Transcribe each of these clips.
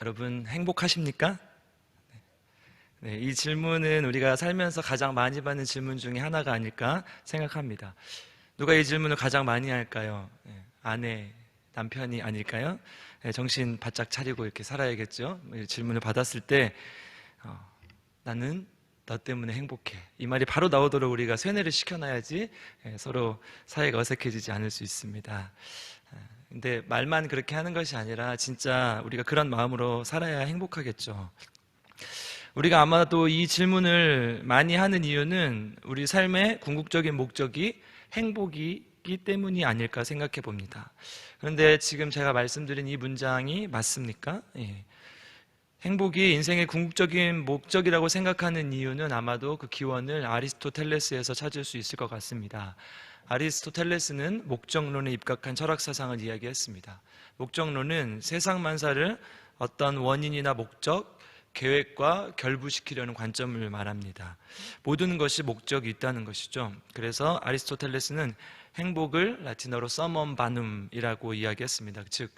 여러분 행복하십니까? 네, 이 질문은 우리가 살면서 가장 많이 받는 질문 중에 하나가 아닐까 생각합니다. 누가 이 질문을 가장 많이 할까요? 네, 아내, 남편이 아닐까요? 네, 정신 바짝 차리고 이렇게 살아야겠죠. 이 질문을 받았을 때 나는 너 때문에 행복해, 이 말이 바로 나오도록 우리가 세뇌를 시켜놔야지 서로 사이가 어색해지지 않을 수 있습니다. 근데 말만 그렇게 하는 것이 아니라 진짜 우리가 그런 마음으로 살아야 행복하겠죠. 우리가 아마도 이 질문을 많이 하는 이유는 우리 삶의 궁극적인 목적이 행복이기 때문이 아닐까 생각해 봅니다. 그런데 지금 제가 말씀드린 이 문장이 맞습니까? 예. 행복이 인생의 궁극적인 목적이라고 생각하는 이유는 아마도 그 기원을 아리스토텔레스에서 찾을 수 있을 것 같습니다. 아리스토텔레스는 목적론에 입각한 철학사상을 이야기했습니다. 목적론은 세상 만사를 어떤 원인이나 목적, 계획과 결부시키려는 관점을 말합니다. 모든 것이 목적이 있다는 것이죠. 그래서 아리스토텔레스는 행복을 라틴어로 summum bonum이라고 이야기했습니다. 즉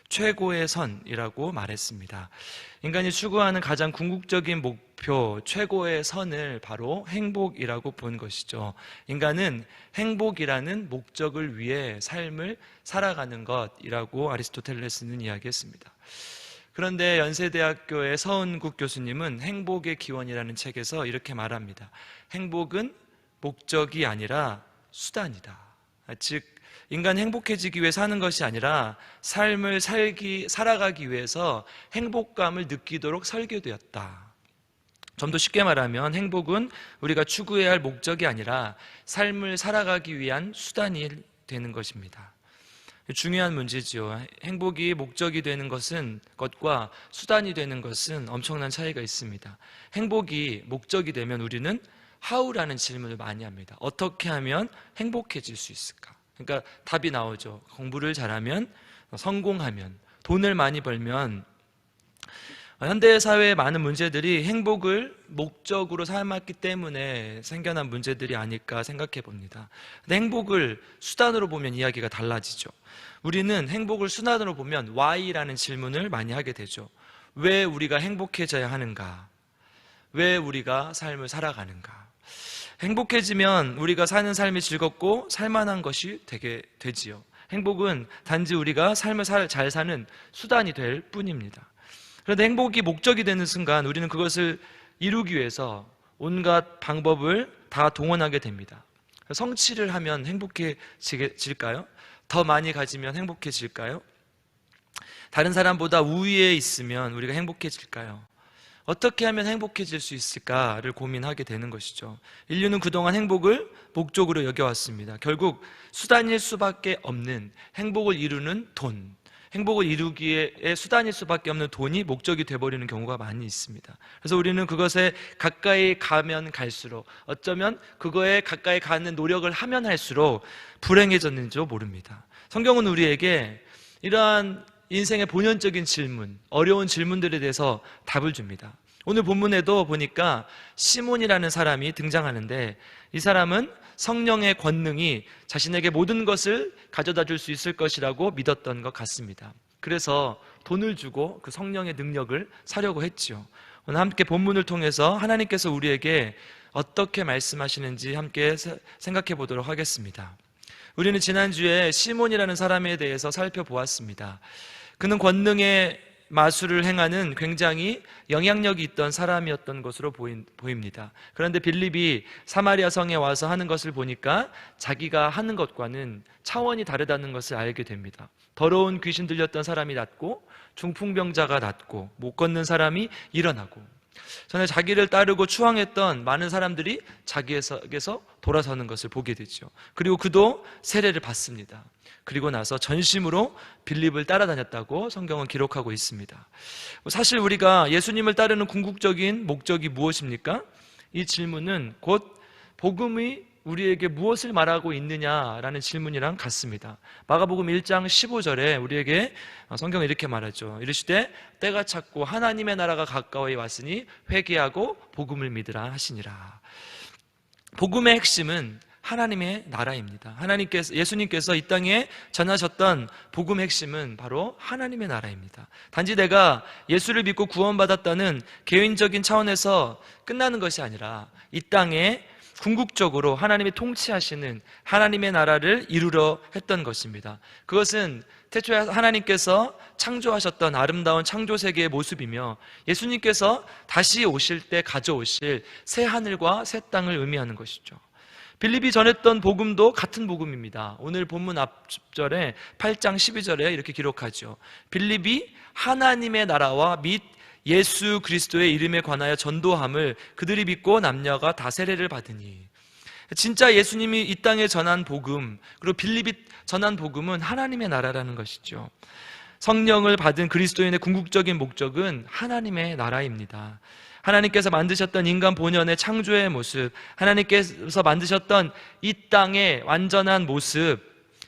최고의 선이라고 말했습니다. 인간이 추구하는 가장 궁극적인 목표, 최고의 선을 바로 행복이라고 본 것이죠. 인간은 행복이라는 목적을 위해 삶을 살아가는 것이라고 아리스토텔레스는 이야기했습니다. 그런데 연세대학교의 서은국 교수님은 행복의 기원이라는 책에서 이렇게 말합니다. 행복은 목적이 아니라 수단이다. 즉 인간이 행복해지기 위해 사는 것이 아니라 삶을 살아가기 위해서 행복감을 느끼도록 설계되었다. 좀 더 쉽게 말하면 행복은 우리가 추구해야 할 목적이 아니라 삶을 살아가기 위한 수단이 되는 것입니다. 중요한 문제지요. 행복이 목적이 되는 것과 수단이 되는 것은 엄청난 차이가 있습니다. 행복이 목적이 되면 우리는 how라는 질문을 많이 합니다. 어떻게 하면 행복해질 수 있을까? 그러니까 답이 나오죠. 공부를 잘하면, 성공하면, 돈을 많이 벌면. 현대 사회의 많은 문제들이 행복을 목적으로 삼았기 때문에 생겨난 문제들이 아닐까 생각해 봅니다. 근데 행복을 수단으로 보면 이야기가 달라지죠. 우리는 행복을 수단으로 보면 why라는 질문을 많이 하게 되죠. 왜 우리가 행복해져야 하는가? 왜 우리가 삶을 살아가는가? 행복해지면 우리가 사는 삶이 즐겁고 살만한 것이 되지요. 행복은 단지 우리가 삶을 잘 사는 수단이 될 뿐입니다. 그런데 행복이 목적이 되는 순간 우리는 그것을 이루기 위해서 온갖 방법을 다 동원하게 됩니다. 성취를 하면 행복해질까요? 더 많이 가지면 행복해질까요? 다른 사람보다 우위에 있으면 우리가 행복해질까요? 어떻게 하면 행복해질 수 있을까를 고민하게 되는 것이죠. 인류는 그동안 행복을 목적으로 여겨왔습니다. 결국 수단일 수밖에 없는 행복을 이루는 돈, 행복을 이루기에 수단일 수밖에 없는 돈이 목적이 돼버리는 경우가 많이 있습니다. 그래서 우리는 그것에 가까이 가면 갈수록, 어쩌면 그거에 가까이 가는 노력을 하면 할수록 불행해졌는지도 모릅니다. 성경은 우리에게 이러한 인생의 본연적인 질문, 어려운 질문들에 대해서 답을 줍니다. 오늘 본문에도 보니까 시몬이라는 사람이 등장하는데, 이 사람은 성령의 권능이 자신에게 모든 것을 가져다 줄 수 있을 것이라고 믿었던 것 같습니다. 그래서 돈을 주고 그 성령의 능력을 사려고 했죠. 오늘 함께 본문을 통해서 하나님께서 우리에게 어떻게 말씀하시는지 함께 생각해 보도록 하겠습니다. 우리는 지난주에 시몬이라는 사람에 대해서 살펴보았습니다. 그는 권능의 마술을 행하는 굉장히 영향력이 있던 사람이었던 것으로 보입니다. 그런데 빌립이 사마리아 성에 와서 하는 것을 보니까 자기가 하는 것과는 차원이 다르다는 것을 알게 됩니다. 더러운 귀신 들렸던 사람이 낫고, 중풍병자가 낫고, 못 걷는 사람이 일어나고, 전에 자기를 따르고 추앙했던 많은 사람들이 자기에게서 돌아서는 것을 보게 되죠. 그리고 그도 세례를 받습니다. 그리고 나서 전심으로 빌립을 따라다녔다고 성경은 기록하고 있습니다. 사실 우리가 예수님을 따르는 궁극적인 목적이 무엇입니까? 이 질문은 곧 복음이 우리에게 무엇을 말하고 있느냐라는 질문이랑 같습니다. 마가복음 1장 15절에 우리에게 성경은 이렇게 말하죠. 이르시되 때가 찼고 하나님의 나라가 가까이 왔으니 회개하고 복음을 믿으라 하시니라. 복음의 핵심은 하나님의 나라입니다. 예수님께서 이 땅에 전하셨던 복음 핵심은 바로 하나님의 나라입니다. 단지 내가 예수를 믿고 구원받았다는 개인적인 차원에서 끝나는 것이 아니라 이 땅에 궁극적으로 하나님이 통치하시는 하나님의 나라를 이루려 했던 것입니다. 그것은 태초에 하나님께서 창조하셨던 아름다운 창조 세계의 모습이며 예수님께서 다시 오실 때 가져오실 새 하늘과 새 땅을 의미하는 것이죠. 빌립이 전했던 복음도 같은 복음입니다. 오늘 본문 앞절에 8장 12절에 이렇게 기록하죠. 빌립이 하나님의 나라와 및 예수 그리스도의 이름에 관하여 전도함을 그들이 믿고 남녀가 다 세례를 받으니, 진짜 예수님이 이 땅에 전한 복음, 그리고 빌립이 전한 복음은 하나님의 나라라는 것이죠. 성령을 받은 그리스도인의 궁극적인 목적은 하나님의 나라입니다. 하나님께서 만드셨던 인간 본연의 창조의 모습, 하나님께서 만드셨던 이 땅의 완전한 모습,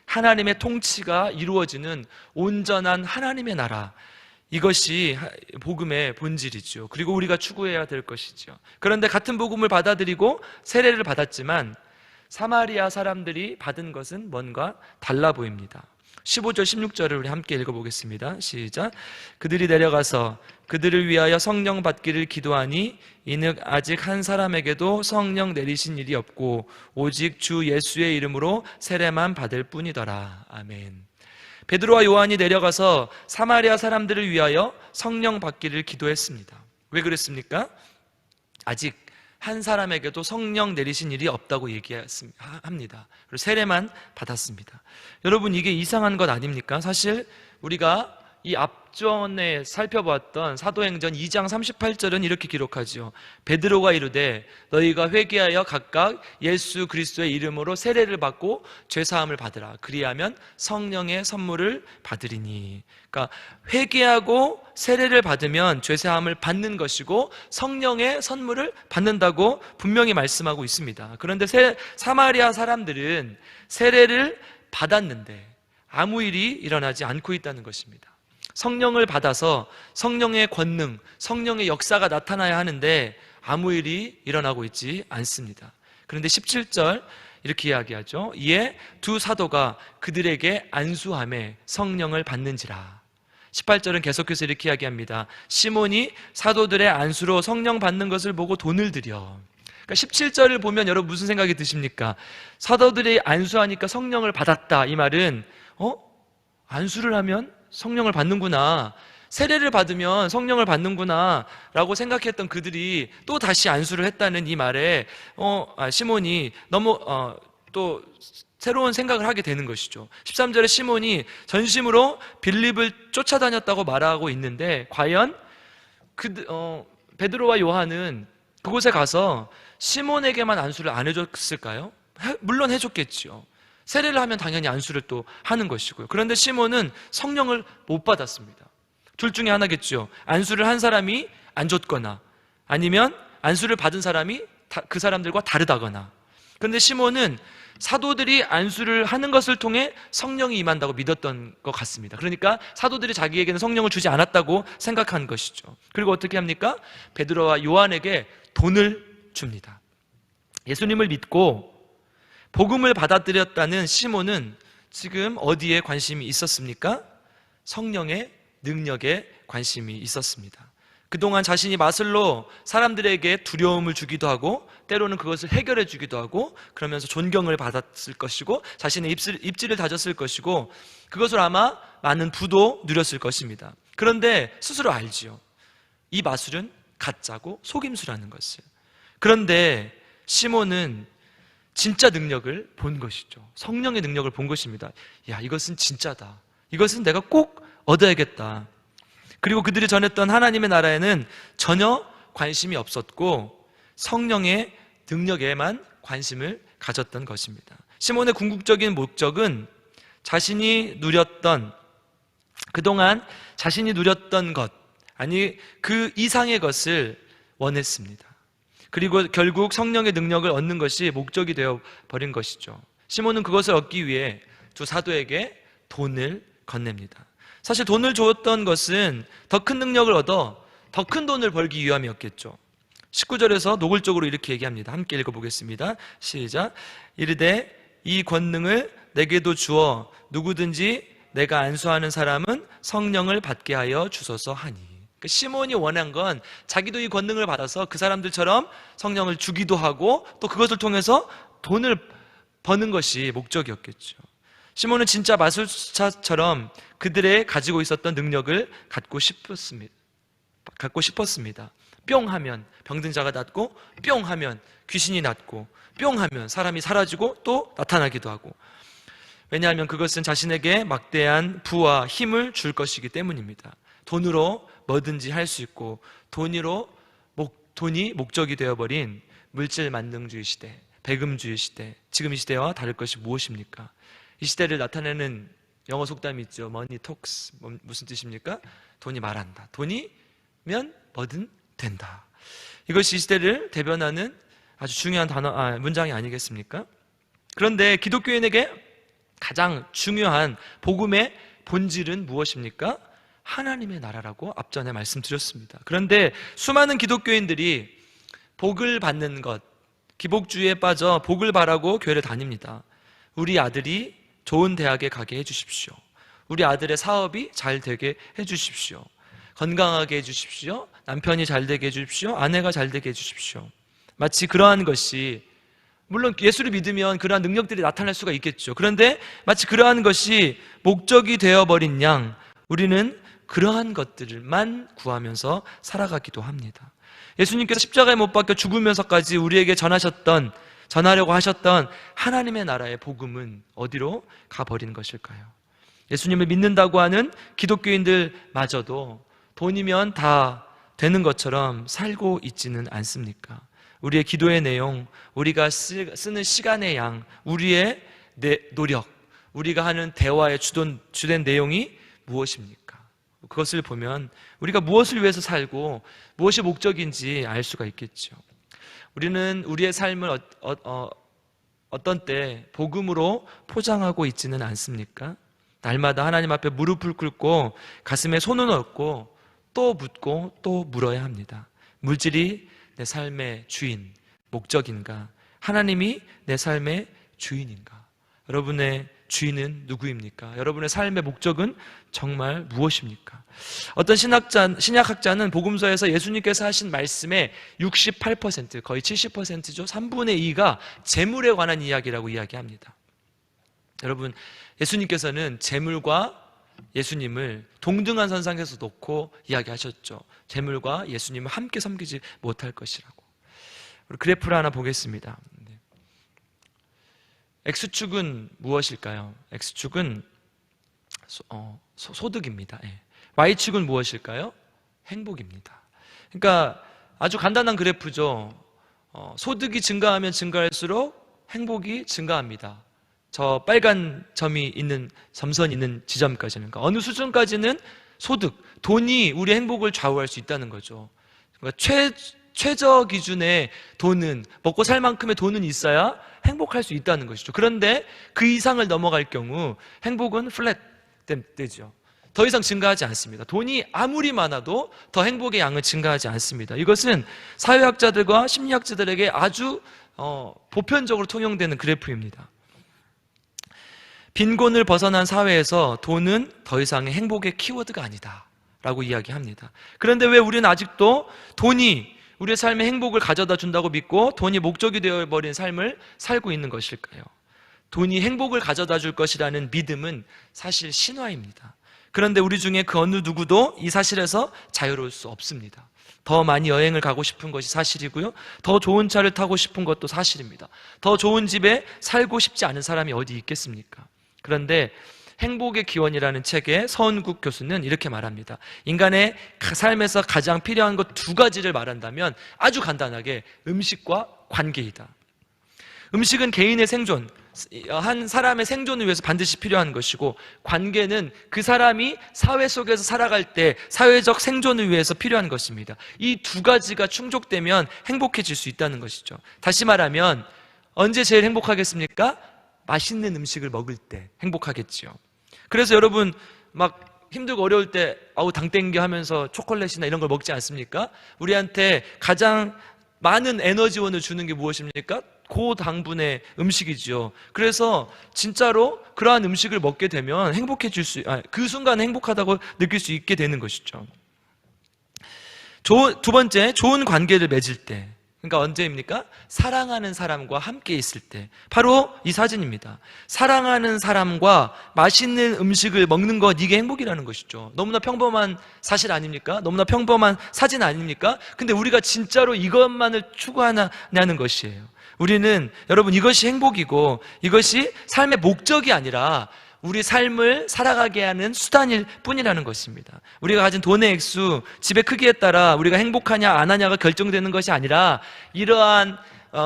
하나님의 통치가 이루어지는 온전한 하나님의 나라, 이것이 복음의 본질이죠. 그리고 우리가 추구해야 될 것이죠. 그런데 같은 복음을 받아들이고 세례를 받았지만 사마리아 사람들이 받은 것은 뭔가 달라 보입니다. 15절 16절을 우리 함께 읽어보겠습니다. 시작. 그들이 내려가서 그들을 위하여 성령 받기를 기도하니 이는 아직 한 사람에게도 성령 내리신 일이 없고 오직 주 예수의 이름으로 세례만 받을 뿐이더라. 아멘. 베드로와 요한이 내려가서 사마리아 사람들을 위하여 성령 받기를 기도했습니다. 왜 그랬습니까? 아직 한 사람에게도 성령 내리신 일이 없다고 얘기합니다. 그리고 세례만 받았습니다. 여러분, 이게 이상한 것 아닙니까? 사실 우리가 이 앞전에 살펴보았던 사도행전 2장 38절은 이렇게 기록하죠. 베드로가 이르되 너희가 회개하여 각각 예수 그리스도의 이름으로 세례를 받고 죄사함을 받으라. 그리하면 성령의 선물을 받으리니. 그러니까 회개하고 세례를 받으면 죄사함을 받는 것이고 성령의 선물을 받는다고 분명히 말씀하고 있습니다. 그런데 사마리아 사람들은 세례를 받았는데 아무 일이 일어나지 않고 있다는 것입니다. 성령을 받아서 성령의 권능, 성령의 역사가 나타나야 하는데 아무 일이 일어나고 있지 않습니다. 그런데 17절 이렇게 이야기하죠. 이에 두 사도가 그들에게 안수하며 성령을 받는지라. 18절은 계속해서 이렇게 이야기합니다. 시몬이 사도들의 안수로 성령 받는 것을 보고 돈을 들여. 그러니까 17절을 보면 여러분 무슨 생각이 드십니까? 사도들이 안수하니까 성령을 받았다. 이 말은 안수를 하면 성령을 받는구나, 세례를 받으면 성령을 받는구나 라고 생각했던 그들이 또 다시 안수를 했다는 이 말에 시몬이 너무 또 새로운 생각을 하게 되는 것이죠. 13절에 시몬이 전심으로 빌립을 쫓아다녔다고 말하고 있는데 과연 베드로와 요한은 그곳에 가서 시몬에게만 안수를 안 해줬을까요? 물론 해줬겠죠. 세례를 하면 당연히 안수를 또 하는 것이고요. 그런데 시몬은 성령을 못 받았습니다. 둘 중에 하나겠죠. 안수를 한 사람이 안 줬거나 아니면 안수를 받은 사람이 그 사람들과 다르다거나. 그런데 시몬은 사도들이 안수를 하는 것을 통해 성령이 임한다고 믿었던 것 같습니다. 그러니까 사도들이 자기에게는 성령을 주지 않았다고 생각한 것이죠. 그리고 어떻게 합니까? 베드로와 요한에게 돈을 줍니다. 예수님을 믿고 복음을 받아들였다는 시몬은 지금 어디에 관심이 있었습니까? 성령의 능력에 관심이 있었습니다. 그동안 자신이 마술로 사람들에게 두려움을 주기도 하고 때로는 그것을 해결해 주기도 하고 그러면서 존경을 받았을 것이고 자신의 입지를 다졌을 것이고 그것을 아마 많은 부도 누렸을 것입니다. 그런데 스스로 알지요. 이 마술은 가짜고 속임수라는 것을. 그런데 시몬은 진짜 능력을 본 것이죠. 성령의 능력을 본 것입니다. 야, 이것은 진짜다. 이것은 내가 꼭 얻어야겠다. 그리고 그들이 전했던 하나님의 나라에는 전혀 관심이 없었고 성령의 능력에만 관심을 가졌던 것입니다. 시몬의 궁극적인 목적은 그동안 자신이 누렸던 것, 아니 그 이상의 것을 원했습니다. 그리고 결국 성령의 능력을 얻는 것이 목적이 되어버린 것이죠. 시몬은 그것을 얻기 위해 두 사도에게 돈을 건넵니다. 사실 돈을 주었던 것은 더 큰 능력을 얻어 더 큰 돈을 벌기 위함이었겠죠. 19절에서 노골적으로 이렇게 얘기합니다. 함께 읽어보겠습니다. 시작. 이르되 이 권능을 내게도 주어 누구든지 내가 안수하는 사람은 성령을 받게 하여 주소서 하니. 그러니까 시몬이 원한 건 자기도 이 권능을 받아서 그 사람들처럼 성령을 주기도 하고 또 그것을 통해서 돈을 버는 것이 목적이었겠죠. 시몬은 진짜 마술사처럼 그들의 가지고 있었던 능력을 갖고 싶었습니다. 뿅 하면 병든 자가 낫고, 뿅 하면 귀신이 낫고, 뿅 하면 사람이 사라지고 또 나타나기도 하고. 왜냐하면 그것은 자신에게 막대한 부와 힘을 줄 것이기 때문입니다. 돈으로 뭐든지 할 수 있고, 돈이 목적이 되어버린 물질 만능주의 시대, 배금주의 시대, 지금 이 시대와 다를 것이 무엇입니까? 이 시대를 나타내는 영어 속담이 있죠. Money talks. 무슨 뜻입니까? 돈이 말한다. 돈이면 뭐든 된다. 이것이 이 시대를 대변하는 아주 중요한 문장이 아니겠습니까? 그런데 기독교인에게 가장 중요한 복음의 본질은 무엇입니까? 하나님의 나라라고 앞전에 말씀드렸습니다. 그런데 수많은 기독교인들이 복을 받는 것, 기복주의에 빠져 복을 바라고 교회를 다닙니다. 우리 아들이 좋은 대학에 가게 해주십시오. 우리 아들의 사업이 잘 되게 해주십시오. 건강하게 해주십시오. 남편이 잘 되게 해주십시오. 아내가 잘 되게 해주십시오. 마치 그러한 것이, 물론 예수를 믿으면 그러한 능력들이 나타날 수가 있겠죠. 그런데 마치 그러한 것이 목적이 되어버린 양, 우리는 그러한 것들만 구하면서 살아가기도 합니다. 예수님께서 십자가에 못 박혀 죽으면서까지 우리에게 전하려고 하셨던 하나님의 나라의 복음은 어디로 가버린 것일까요? 예수님을 믿는다고 하는 기독교인들마저도 돈이면 다 되는 것처럼 살고 있지는 않습니까? 우리의 기도의 내용, 우리가 쓰는 시간의 양, 우리의 노력, 우리가 하는 대화의 주된 내용이 무엇입니까? 그것을 보면 우리가 무엇을 위해서 살고 무엇이 목적인지 알 수가 있겠죠. 우리는 우리의 삶을 어떤 때 복음으로 포장하고 있지는 않습니까? 날마다 하나님 앞에 무릎을 꿇고 가슴에 손을 얹고 또 묻고 또 물어야 합니다. 물질이 내 삶의 주인, 목적인가? 하나님이 내 삶의 주인인가? 여러분의 주인은 누구입니까? 여러분의 삶의 목적은 정말 무엇입니까? 어떤 신약학자는 복음서에서 예수님께서 하신 말씀의 68%, 거의 70%죠. 3분의 2가 재물에 관한 이야기라고 이야기합니다. 여러분, 예수님께서는 재물과 예수님을 동등한 선상에서 놓고 이야기하셨죠. 재물과 예수님을 함께 섬기지 못할 것이라고. 우리 그래프를 하나 보겠습니다. X축은 무엇일까요? X축은 소득입니다. Y축은 무엇일까요? 행복입니다. 그러니까 아주 간단한 그래프죠. 소득이 증가하면 증가할수록 행복이 증가합니다. 저 빨간 점이 있는, 점선이 있는 지점까지는. 그러니까 어느 수준까지는 소득, 돈이 우리 행복을 좌우할 수 있다는 거죠. 그러니까 최저 기준의 돈은, 먹고 살 만큼의 돈은 있어야 행복할 수 있다는 것이죠. 그런데 그 이상을 넘어갈 경우 행복은 플랫 되죠. 더 이상 증가하지 않습니다. 돈이 아무리 많아도 더 행복의 양은 증가하지 않습니다. 이것은 사회학자들과 심리학자들에게 아주 보편적으로 통용되는 그래프입니다. 빈곤을 벗어난 사회에서 돈은 더 이상의 행복의 키워드가 아니다 라고 이야기합니다. 그런데 왜 우리는 아직도 돈이 우리의 삶의 행복을 가져다 준다고 믿고 돈이 목적이 되어버린 삶을 살고 있는 것일까요? 돈이 행복을 가져다 줄 것이라는 믿음은 사실 신화입니다. 그런데 우리 중에 그 어느 누구도 이 사실에서 자유로울 수 없습니다. 더 많이 여행을 가고 싶은 것이 사실이고요. 더 좋은 차를 타고 싶은 것도 사실입니다. 더 좋은 집에 살고 싶지 않은 사람이 어디 있겠습니까? 그런데 행복의 기원이라는 책의 서은국 교수는 이렇게 말합니다. 인간의 삶에서 가장 필요한 것 두 가지를 말한다면 아주 간단하게 음식과 관계이다. 음식은 개인의 생존, 한 사람의 생존을 위해서 반드시 필요한 것이고, 관계는 그 사람이 사회 속에서 살아갈 때 사회적 생존을 위해서 필요한 것입니다. 이 두 가지가 충족되면 행복해질 수 있다는 것이죠. 다시 말하면 언제 제일 행복하겠습니까? 맛있는 음식을 먹을 때 행복하겠지요. 그래서 여러분 막 힘들고 어려울 때 당 땡겨 하면서 초콜릿이나 이런 걸 먹지 않습니까? 우리한테 가장 많은 에너지원을 주는 게 무엇입니까? 고당분의 음식이지요. 그래서 진짜로 그러한 음식을 먹게 되면 그 순간 행복하다고 느낄 수 있게 되는 것이죠. 두 번째, 좋은 관계를 맺을 때. 그러니까 언제입니까? 사랑하는 사람과 함께 있을 때. 바로 이 사진입니다. 사랑하는 사람과 맛있는 음식을 먹는 것, 이게 행복이라는 것이죠. 너무나 평범한 사실 아닙니까? 너무나 평범한 사진 아닙니까? 근데 우리가 진짜로 이것만을 추구하냐는 것이에요. 우리는, 여러분, 이것이 행복이고 이것이 삶의 목적이 아니라 우리 삶을 살아가게 하는 수단일 뿐이라는 것입니다. 우리가 가진 돈의 액수, 집의 크기에 따라 우리가 행복하냐 안 하냐가 결정되는 것이 아니라 이러한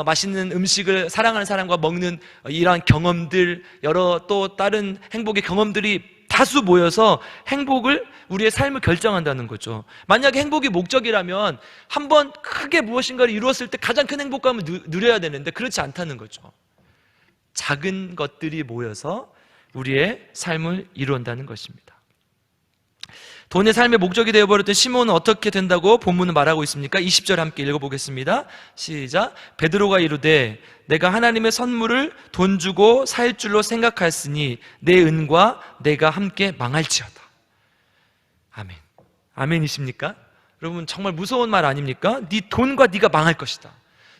맛있는 음식을 사랑하는 사람과 먹는 이러한 경험들, 여러 또 다른 행복의 경험들이 다수 모여서 행복을, 우리의 삶을 결정한다는 거죠. 만약에 행복이 목적이라면 한번 크게 무엇인가를 이루었을 때 가장 큰 행복감을 누려야 되는데 그렇지 않다는 거죠. 작은 것들이 모여서 우리의 삶을 이루어온다는 것입니다. 돈의 삶의 목적이 되어버렸던 시몬은 어떻게 된다고 본문은 말하고 있습니까? 20절 함께 읽어보겠습니다. 시작. 베드로가 이르되 내가 하나님의 선물을 돈 주고 살 줄로 생각하였으니 내 은과 내가 함께 망할지어다. 아멘. 아멘이십니까? 여러분, 정말 무서운 말 아닙니까? 네 돈과 네가 망할 것이다.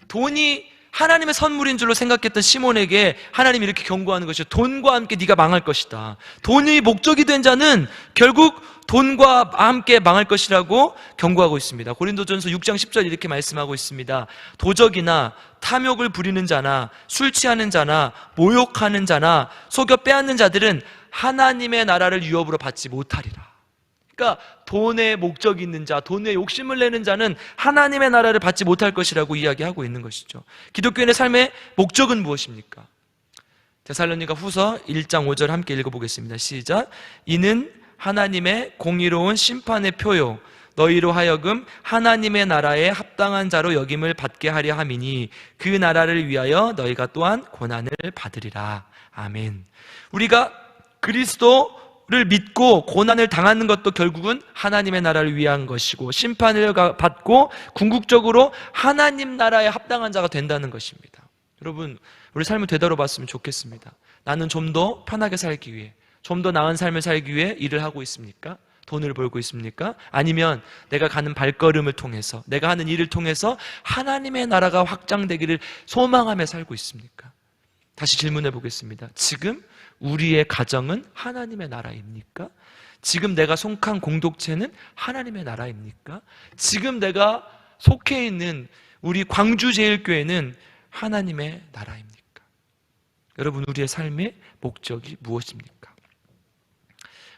돈이 하나님의 선물인 줄로 생각했던 시몬에게 하나님이 이렇게 경고하는 것이죠. 돈과 함께 네가 망할 것이다. 돈이 목적이 된 자는 결국 돈과 함께 망할 것이라고 경고하고 있습니다. 고린도전서 6장 10절 이렇게 말씀하고 있습니다. 도적이나 탐욕을 부리는 자나 술 취하는 자나 모욕하는 자나 속여 빼앗는 자들은 하나님의 나라를 유업으로 받지 못하리라. 그러니까 돈에 목적이 있는 자, 돈에 욕심을 내는 자는 하나님의 나라를 받지 못할 것이라고 이야기하고 있는 것이죠. 기독교인의 삶의 목적은 무엇입니까? 데살로니가 후서 1장 5절 함께 읽어보겠습니다. 시작. 이는 하나님의 공의로운 심판의 표요 너희로 하여금 하나님의 나라에 합당한 자로 여김을 받게 하려 함이니 그 나라를 위하여 너희가 또한 고난을 받으리라. 아멘. 우리가 그리스도를 믿고 고난을 당하는 것도 결국은 하나님의 나라를 위한 것이고 심판을 받고 궁극적으로 하나님 나라에 합당한 자가 된다는 것입니다. 여러분, 우리 삶을 되돌아봤으면 좋겠습니다. 나는 좀 더 편하게 살기 위해, 좀 더 나은 삶을 살기 위해 일을 하고 있습니까? 돈을 벌고 있습니까? 아니면 내가 가는 발걸음을 통해서, 내가 하는 일을 통해서 하나님의 나라가 확장되기를 소망하며 살고 있습니까? 다시 질문해 보겠습니다. 지금 우리의 가정은 하나님의 나라입니까? 지금 내가 속한 공동체는 하나님의 나라입니까? 지금 내가 속해 있는 우리 광주제일교회는 하나님의 나라입니까? 여러분, 우리의 삶의 목적이 무엇입니까?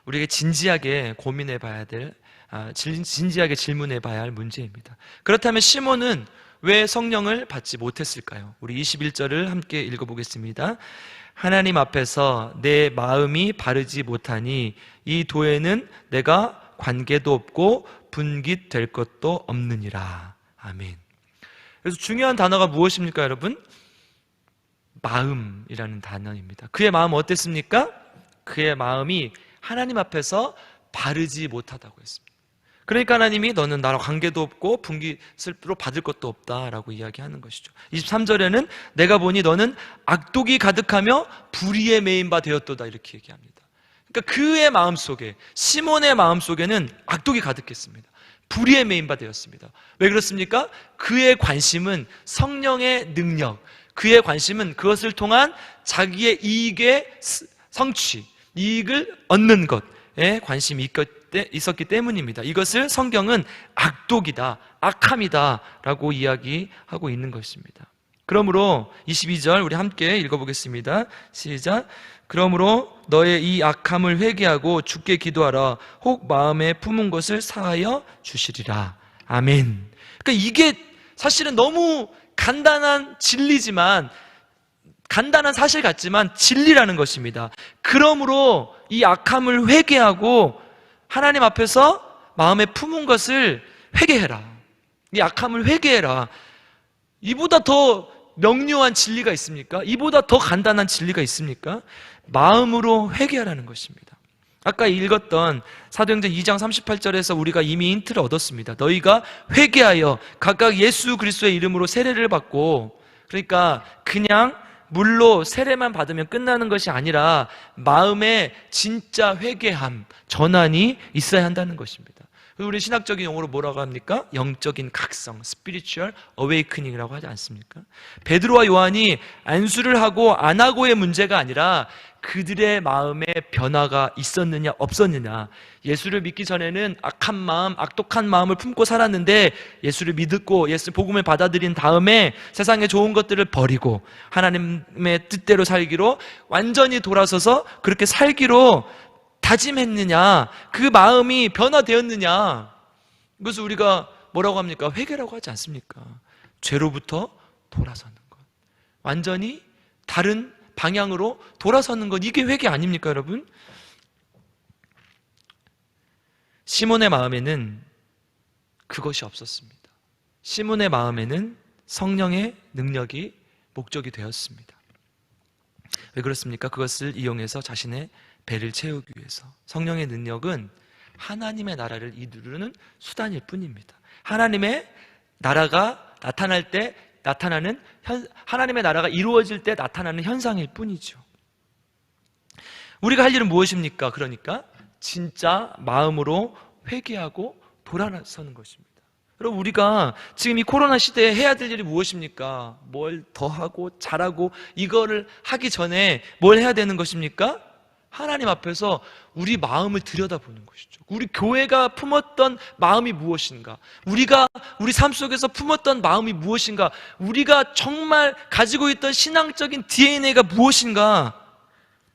우리에게 진지하게 고민해 봐야 될, 진지하게 질문해 봐야 할 문제입니다. 그렇다면 시몬은 왜 성령을 받지 못했을까요? 우리 21절을 함께 읽어보겠습니다. 하나님 앞에서 내 마음이 바르지 못하니 이 도에는 내가 관계도 없고 분깃될 것도 없느니라. 아멘. 그래서 중요한 단어가 무엇입니까, 여러분? 마음이라는 단어입니다. 그의 마음은 어땠습니까? 그의 마음이 하나님 앞에서 바르지 못하다고 했습니다. 그러니까 하나님이 너는 나랑 관계도 없고 분깃으로 받을 것도 없다라고 이야기하는 것이죠. 23절에는 내가 보니 너는 악독이 가득하며 불의에 매인 바 되었도다 이렇게 얘기합니다. 그러니까 그의 마음속에, 시몬의 마음속에는 악독이 가득했습니다. 불의에 매인 바 되었습니다. 왜 그렇습니까? 그의 관심은 성령의 능력, 그의 관심은 그것을 통한 자기의 이익의 성취, 이익을 얻는 것에 관심이 있었기 때문입니다. 이것을 성경은 악독이다, 악함이다 라고 이야기하고 있는 것입니다. 그러므로 22절 우리 함께 읽어보겠습니다. 시작. 그러므로 너의 이 악함을 회개하고 주께 기도하라. 혹 마음에 품은 것을 사하여 주시리라. 아멘. 그러니까 이게 사실은 너무 간단한 진리지만, 간단한 사실 같지만 진리라는 것입니다. 그러므로 이 악함을 회개하고 하나님 앞에서 마음에 품은 것을 회개해라. 이 악함을 회개해라. 이보다 더 명료한 진리가 있습니까? 이보다 더 간단한 진리가 있습니까? 마음으로 회개하라는 것입니다. 아까 읽었던 사도행전 2장 38절에서 우리가 이미 힌트를 얻었습니다. 너희가 회개하여 각각 예수 그리스도의 이름으로 세례를 받고, 그러니까 그냥 물로 세례만 받으면 끝나는 것이 아니라 마음에 진짜 회개함, 전환이 있어야 한다는 것입니다. 우리 신학적인 용어로 뭐라고 합니까? 영적인 각성, spiritual awakening이라고 하지 않습니까? 베드로와 요한이 안수를 하고 안 하고의 문제가 아니라 그들의 마음에 변화가 있었느냐 없었느냐. 예수를 믿기 전에는 악한 마음, 악독한 마음을 품고 살았는데 예수를 믿고 예수 복음을 받아들인 다음에 세상의 좋은 것들을 버리고 하나님의 뜻대로 살기로 완전히 돌아서서 그렇게 살기로 다짐했느냐, 그 마음이 변화되었느냐. 그것을 우리가 뭐라고 합니까? 회개라고 하지 않습니까? 죄로부터 돌아서는 것, 완전히 다른 방향으로 돌아서는 것, 이게 회개 아닙니까, 여러분? 시몬의 마음에는 그것이 없었습니다. 시몬의 마음에는 성령의 능력이 목적이 되었습니다. 왜 그렇습니까? 그것을 이용해서 자신의 배를 채우기 위해서. 성령의 능력은 하나님의 나라를 이루는 수단일 뿐입니다. 하나님의 나라가 나타날 때 나타나는 하나님의 나라가 이루어질 때 나타나는 현상일 뿐이죠. 우리가 할 일은 무엇입니까? 그러니까 진짜 마음으로 회개하고 돌아서는 것입니다. 여러분, 우리가 지금 이 코로나 시대에 해야 될 일이 무엇입니까? 뭘 더 하고 잘하고 이거를 하기 전에 뭘 해야 되는 것입니까? 하나님 앞에서 우리 마음을 들여다보는 것이죠. 우리 교회가 품었던 마음이 무엇인가? 우리가 우리 삶 속에서 품었던 마음이 무엇인가? 우리가 정말 가지고 있던 신앙적인 DNA가 무엇인가?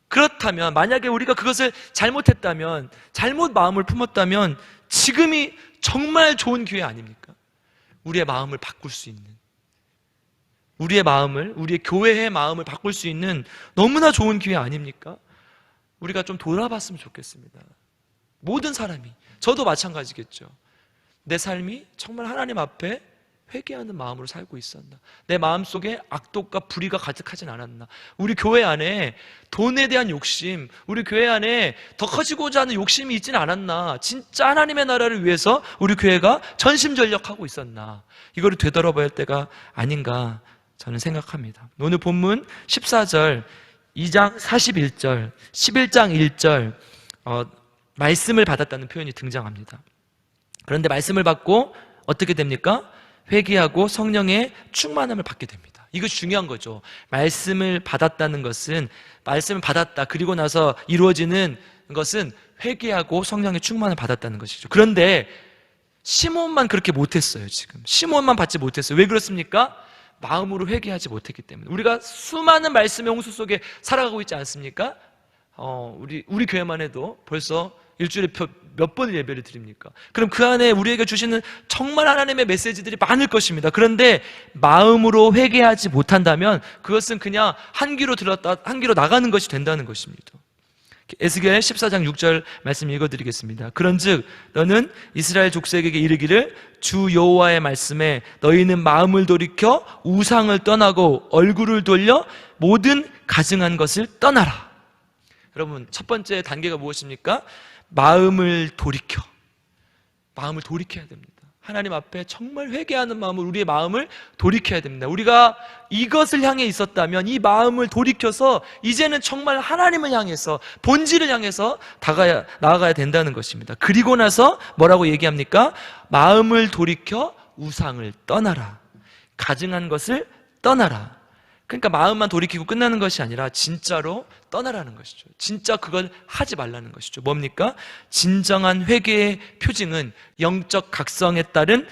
그렇다면, 만약에 우리가 그것을 잘못했다면, 잘못 마음을 품었다면 지금이 정말 좋은 기회 아닙니까? 우리의 마음을 바꿀 수 있는, 우리의 마음을, 우리의 교회의 마음을 바꿀 수 있는 너무나 좋은 기회 아닙니까? 우리가 좀 돌아봤으면 좋겠습니다. 모든 사람이, 저도 마찬가지겠죠. 내 삶이 정말 하나님 앞에 회개하는 마음으로 살고 있었나? 내 마음속에 악독과 불의가 가득하진 않았나? 우리 교회 안에 돈에 대한 욕심, 우리 교회 안에 더 커지고자 하는 욕심이 있지는 않았나? 진짜 하나님의 나라를 위해서 우리 교회가 전심전력하고 있었나? 이거를 되돌아봐야 할 때가 아닌가 저는 생각합니다. 오늘 본문 14절, 2장 41절, 11장 1절 말씀을 받았다는 표현이 등장합니다. 그런데 말씀을 받고 어떻게 됩니까? 회개하고 성령의 충만함을 받게 됩니다. 이것이 중요한 거죠. 말씀을 받았다는 것은, 말씀을 받았다 그리고 나서 이루어지는 것은 회개하고 성령의 충만을 받았다는 것이죠. 그런데 시몬만 그렇게 못했어요. 지금 시몬만 받지 못했어요. 왜 그렇습니까? 마음으로 회개하지 못했기 때문에. 우리가 수많은 말씀의 홍수 속에 살아가고 있지 않습니까? 우리 교회만 해도 벌써 일주일에 몇 번을 예배를 드립니까? 그럼 그 안에 우리에게 주시는 정말 하나님의 메시지들이 많을 것입니다. 그런데 마음으로 회개하지 못한다면 그것은 그냥 한 귀로 들었다 한 귀로 나가는 것이 된다는 것입니다. 에스겔 14장 6절 말씀 읽어드리겠습니다. 그런즉 너는 이스라엘 족속에게 이르기를 주 여호와의 말씀에 너희는 마음을 돌이켜 우상을 떠나고 얼굴을 돌려 모든 가증한 것을 떠나라. 여러분, 첫 번째 단계가 무엇입니까? 마음을 돌이켜야 됩니다. 하나님 앞에 정말 회개하는 마음으로 우리의 마음을 돌이켜야 됩니다. 우리가 이것을 향해 있었다면 이 마음을 돌이켜서 이제는 정말 하나님을 향해서, 본질을 향해서 나아가야 된다는 것입니다. 그리고 나서 뭐라고 얘기합니까? 마음을 돌이켜 우상을 떠나라. 가증한 것을 떠나라. 그러니까 마음만 돌이키고 끝나는 것이 아니라 진짜로 떠나라는 것이죠. 진짜 그걸 하지 말라는 것이죠. 뭡니까? 진정한 회개의 표징은 영적 각성에 따른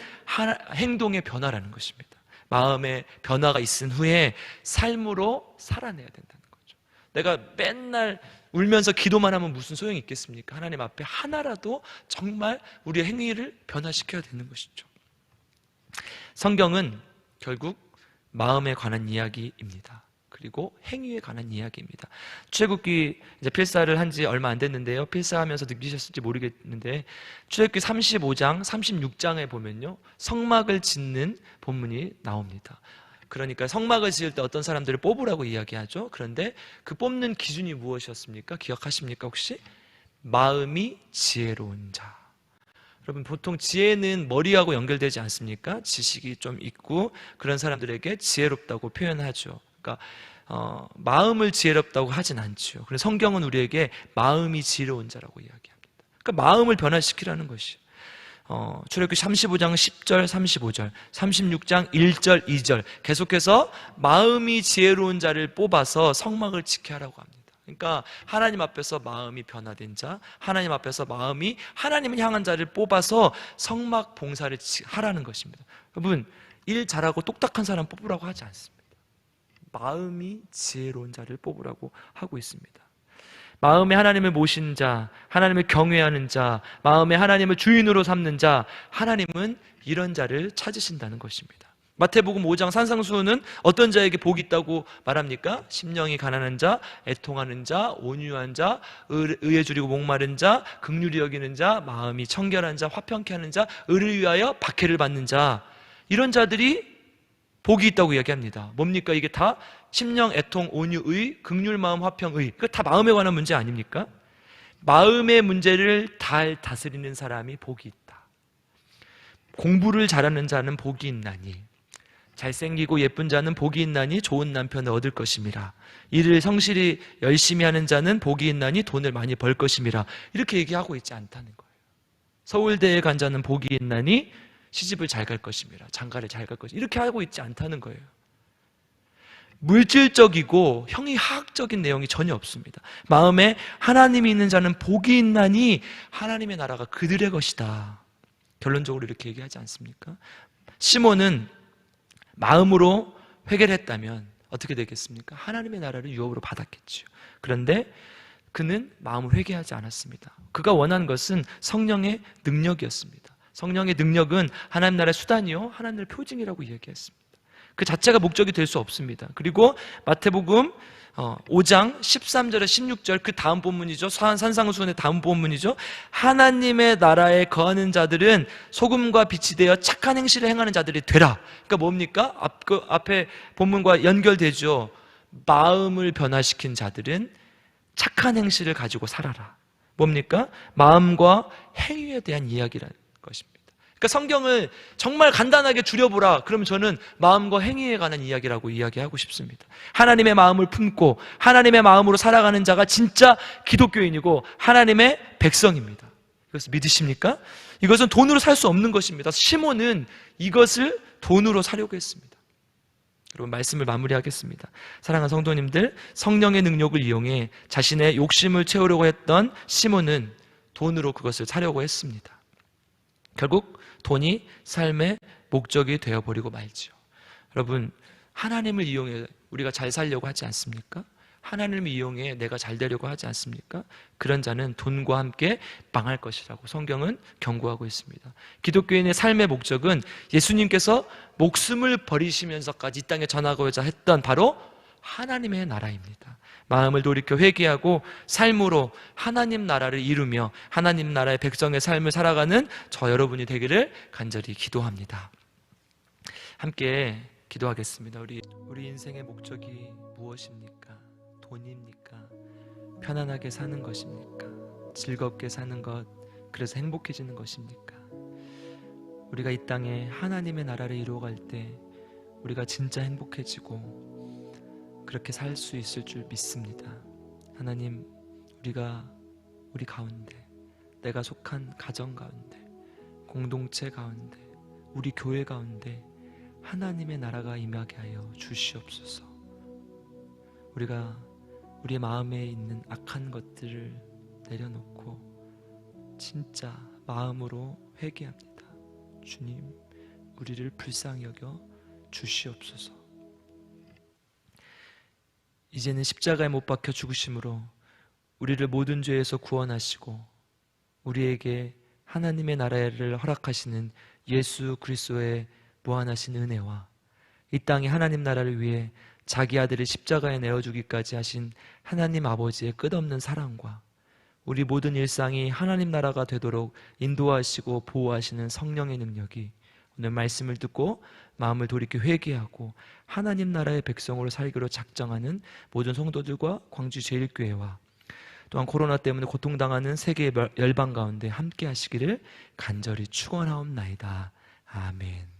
행동의 변화라는 것입니다. 마음의 변화가 있은 후에 삶으로 살아내야 된다는 거죠. 내가 맨날 울면서 기도만 하면 무슨 소용이 있겠습니까? 하나님 앞에 하나라도 정말 우리의 행위를 변화시켜야 되는 것이죠. 성경은 결국 마음에 관한 이야기입니다. 그리고 행위에 관한 이야기입니다. 출애굽기 이제 필사를 한 지 얼마 안 됐는데요. 필사하면서 느끼셨을지 모르겠는데 출애굽기 35장, 36장에 보면요, 성막을 짓는 본문이 나옵니다. 그러니까 성막을 지을 때 어떤 사람들을 뽑으라고 이야기하죠. 그런데 그 뽑는 기준이 무엇이었습니까? 기억하십니까 혹시? 마음이 지혜로운 자. 여러분, 보통 지혜는 머리하고 연결되지 않습니까? 지식이 좀 있고 그런 사람들에게 지혜롭다고 표현하죠. 그러니까 마음을 지혜롭다고 하진 않죠. 그래서 성경은 우리에게 마음이 지혜로운 자라고 이야기합니다. 그러니까 마음을 변화시키라는 것이에요. 출애굽기 35장 10절 35절 36장 1절 2절 계속해서 마음이 지혜로운 자를 뽑아서 성막을 지켜야 하라고 합니다. 그러니까 하나님 앞에서 마음이 변화된 자, 하나님 앞에서 마음이 하나님을 향한 자를 뽑아서 성막 봉사를 하라는 것입니다. 여러분, 일 잘하고 똑딱한 사람 뽑으라고 하지 않습니다. 마음이 지혜로운 자를 뽑으라고 하고 있습니다. 마음에 하나님을 모신 자, 하나님을 경외하는 자, 마음에 하나님을 주인으로 삼는 자, 하나님은 이런 자를 찾으신다는 것입니다. 마태복음 5장 산상수훈은 어떤 자에게 복이 있다고 말합니까? 심령이 가난한 자, 애통하는 자, 온유한 자, 의에 줄이고 목마른 자, 긍휼히 여기는 자, 마음이 청결한 자, 화평케 하는 자, 의를 위하여 박해를 받는 자, 이런 자들이 복이 있다고 이야기합니다. 뭡니까? 이게 다 심령, 애통, 온유, 의, 긍휼, 마음, 화평, 의. 그거 다 마음에 관한 문제 아닙니까? 마음의 문제를 잘 다스리는 사람이 복이 있다. 공부를 잘하는 자는 복이 있나니, 잘생기고 예쁜 자는 복이 있나니 좋은 남편을 얻을 것임이라. 일을 성실히 열심히 하는 자는 복이 있나니 돈을 많이 벌 것임이라. 이렇게 얘기하고 있지 않다는 거예요. 서울대에 간 자는 복이 있나니 시집을 잘 갈 것임이라. 장가를 잘 갈 것임이라. 이렇게 하고 있지 않다는 거예요. 물질적이고 형이하학적인 내용이 전혀 없습니다. 마음에 하나님이 있는 자는 복이 있나니 하나님의 나라가 그들의 것이다. 결론적으로 이렇게 얘기하지 않습니까? 시몬은 마음으로 회개를 했다면 어떻게 되겠습니까? 하나님의 나라를 유업으로 받았겠죠. 그런데 그는 마음을 회개하지 않았습니다. 그가 원한 것은 성령의 능력이었습니다. 성령의 능력은 하나님 나라의 수단이요, 하나님 나라의 표징이라고 이야기했습니다. 그 자체가 목적이 될 수 없습니다. 그리고 마태복음 5장 13절에 16절, 그 다음 본문이죠. 산상수훈의 다음 본문이죠. 하나님의 나라에 거하는 자들은 소금과 빛이 되어 착한 행실을 행하는 자들이 되라. 그러니까 뭡니까? 앞에 본문과 연결되죠. 마음을 변화시킨 자들은 착한 행실을 가지고 살아라. 뭡니까? 마음과 행위에 대한 이야기라는 것입니다. 그러니까 성경을 정말 간단하게 줄여보라. 그러면 저는 마음과 행위에 관한 이야기라고 이야기하고 싶습니다. 하나님의 마음을 품고 하나님의 마음으로 살아가는 자가 진짜 기독교인이고 하나님의 백성입니다. 이것을 믿으십니까? 이것은 돈으로 살 수 없는 것입니다. 시몬은 이것을 돈으로 사려고 했습니다. 여러분, 말씀을 마무리하겠습니다. 사랑하는 성도님들, 성령의 능력을 이용해 자신의 욕심을 채우려고 했던 시몬은 돈으로 그것을 사려고 했습니다. 결국 돈이 삶의 목적이 되어버리고 말지요. 여러분, 하나님을 이용해 우리가 잘 살려고 하지 않습니까? 하나님을 이용해 내가 잘 되려고 하지 않습니까? 그런 자는 돈과 함께 망할 것이라고 성경은 경고하고 있습니다. 기독교인의 삶의 목적은 예수님께서 목숨을 버리시면서까지 이 땅에 전하고자 했던 바로 하나님의 나라입니다. 마음을 돌이켜 회개하고 삶으로 하나님 나라를 이루며 하나님 나라의 백성의 삶을 살아가는 저 여러분이 되기를 간절히 기도합니다. 함께 기도하겠습니다. 우리 인생의 목적이 무엇입니까? 돈입니까? 편안하게 사는 것입니까? 즐겁게 사는 것, 그래서 행복해지는 것입니까? 우리가 이 땅에 하나님의 나라를 이루어갈 때 우리가 진짜 행복해지고 그렇게 살 수 있을 줄 믿습니다. 하나님, 우리가 우리 가운데, 내가 속한 가정 가운데, 공동체 가운데, 우리 교회 가운데 하나님의 나라가 임하게 하여 주시옵소서. 우리가 우리 마음에 있는 악한 것들을 내려놓고 진짜 마음으로 회개합니다. 주님, 우리를 불쌍히 여겨 주시옵소서. 이제는 십자가에 못 박혀 죽으심으로 우리를 모든 죄에서 구원하시고 우리에게 하나님의 나라를 허락하시는 예수 그리스도의 무한하신 은혜와 이 땅에 하나님 나라를 위해 자기 아들을 십자가에 내어주기까지 하신 하나님 아버지의 끝없는 사랑과 우리 모든 일상이 하나님 나라가 되도록 인도하시고 보호하시는 성령의 능력이 오늘 말씀을 듣고 마음을 돌이켜 회개하고 하나님 나라의 백성으로 살기로 작정하는 모든 성도들과 광주제일교회와 또한 코로나 때문에 고통당하는 세계의 열방 가운데 함께 하시기를 간절히 축원하옵나이다. 아멘.